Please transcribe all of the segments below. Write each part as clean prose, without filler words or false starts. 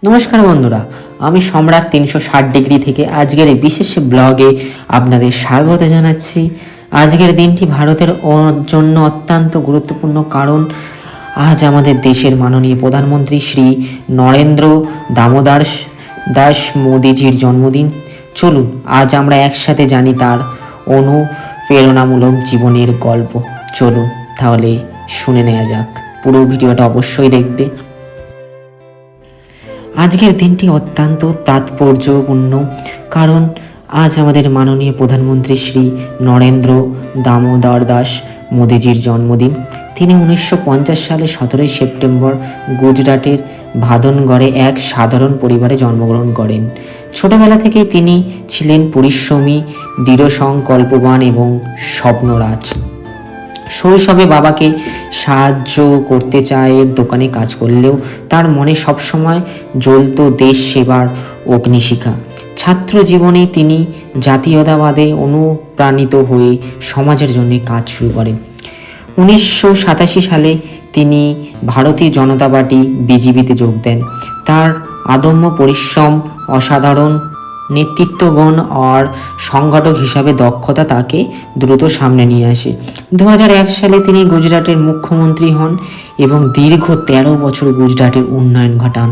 নমস্কার বন্ধুরা, আমি সম্রাট 360 ডিগ্রি থেকে আজকের এই বিশেষ ব্লগে আপনাদের স্বাগত জানাচ্ছি। আজকের দিনটি ভারতের জন্য অত্যন্ত গুরুত্বপূর্ণ, কারণ আজ আমাদের দেশের মাননীয় প্রধানমন্ত্রী শ্রী নরেন্দ্র দামোদর দাস মোদিজির জন্মদিন। চলুন আজ আমরা একসাথে জানি তার অনুপ্রেরণামূলক জীবনের গল্প। চলুন তাহলে শুনে নেওয়া যাক, পুরো ভিডিওটা অবশ্যই দেখবে। আজকের দিনটি অত্যন্ত তাৎপর্যপূর্ণ, কারণ আজ আমাদের মাননীয় প্রধানমন্ত্রী শ্রী নরেন্দ্র দামোদর দাস মোদিজির জন্মদিন। তিনি 1950 সালে 17 সেপ্টেম্বর গুজরাটের ভাদনগড়ে এক সাধারণ পরিবারে জন্মগ্রহণ করেন। ছোটবেলা থেকেই তিনি ছিলেন পরিশ্রমী, দৃঢ় সংকল্পবান এবং স্বপ্নরাজ। শৈশবে বাবাকে সাহায্য করতে চায়ের দোকানে কাজ করলেও তার মনে সবসময় জ্বলত দেশ সেবার অগ্নিশিখা। ছাত্র জীবনে তিনি জাতীয়তাবাদে অনুপ্রাণিত হয়ে সমাজের জন্য কাজ শুরু করেন। 1987 সালে তিনি ভারতীয় জনতা পার্টি বিজেপিতে যোগ দেন। তার আদম্য পরিশ্রম, অসাধারণ নেতৃত্বগুণ আর সংগঠক হিসাবে দক্ষতা তাকে দ্রুত সামনে নিয়ে আসে। 2001 সালে তিনি গুজরাটের মুখ্যমন্ত্রী হন এবং দীর্ঘ 13 বছর গুজরাটের উন্নয়ন ঘটান।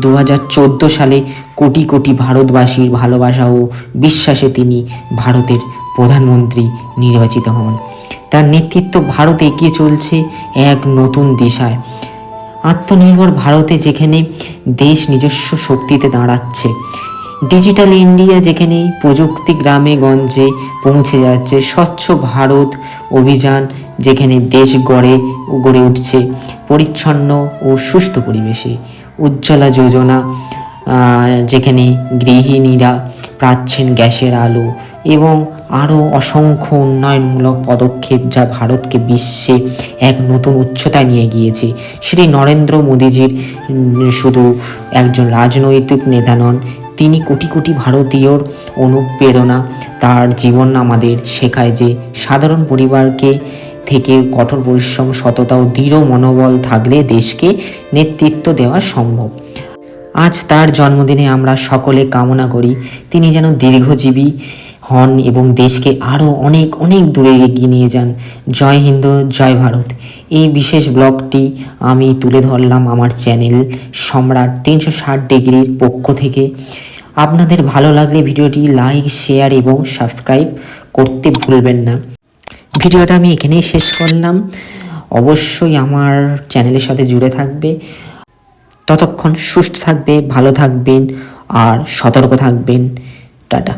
2014 সালে কোটি কোটি ভারতবাসীর ভালোবাসা ও বিশ্বাসে তিনি ভারতের প্রধানমন্ত্রী নির্বাচিত হন। তার নেতৃত্ব ভারত এগিয়ে চলছে এক নতুন দিশায়। আত্মনির্ভর ভারতে যেখানে দেশ নিজস্ব শক্তিতে দাঁড়াচ্ছে, ডিজিটাল ইন্ডিয়া যেখানে প্রযুক্তি গ্রামে গঞ্জে পৌঁছে যাচ্ছে, স্বচ্ছ ভারত অভিযান যেখানে দেশ গড়ে উঠছে পরিচ্ছন্ন ও সুস্থ পরিবেশে, উজ্জ্বলা যোজনা যেখানে গৃহিণীরা পাচ্ছেন গ্যাসের আলো, এবং আরও অসংখ্য উন্নয়নমূলক পদক্ষেপ যা ভারতকে বিশ্বে এক নতুন উচ্চতায় নিয়ে গিয়েছে। শ্রী নরেন্দ্র মোদিজির শুধু একজন রাজনৈতিক নেতা নন, তিনি কোটি কোটি ভারতীয়র অনুপ্রেরণা। তার জীবন আমাদের শেখায় যে সাধারণ পরিবারকে থেকে কঠোর পরিশ্রম, সততা ও দৃঢ় মনোবল থাকলে দেশকে নেতৃত্ব দেওয়া সম্ভব। আজ তার জন্মদিনে আমরা সকলে কামনা করি তিনি যেন দীর্ঘজীবী হন এবং দেশকে আরও অনেক অনেক দূরে এগিয়ে নিয়ে যান। জয় হিন্দ, জয় ভারত। এই বিশেষ ব্লগটি আমি তুলে ধরলাম আমার চ্যানেল সম্রাট 360 ডিগ্রির পক্ষ থেকে। আপনাদের ভালো লাগলে ভিডিওটি লাইক, শেয়ার এবং সাবস্ক্রাইব করতে ভুলবেন না। ভিডিওটা আমি এখানেই শেষ করলাম। অবশ্যই আমার চ্যানেলের সাথে জুড়ে থাকবে। ততক্ষণ সুস্থ থাকবে, ভালো থাকবেন আর সতর্ক থাকবেন। টাটা।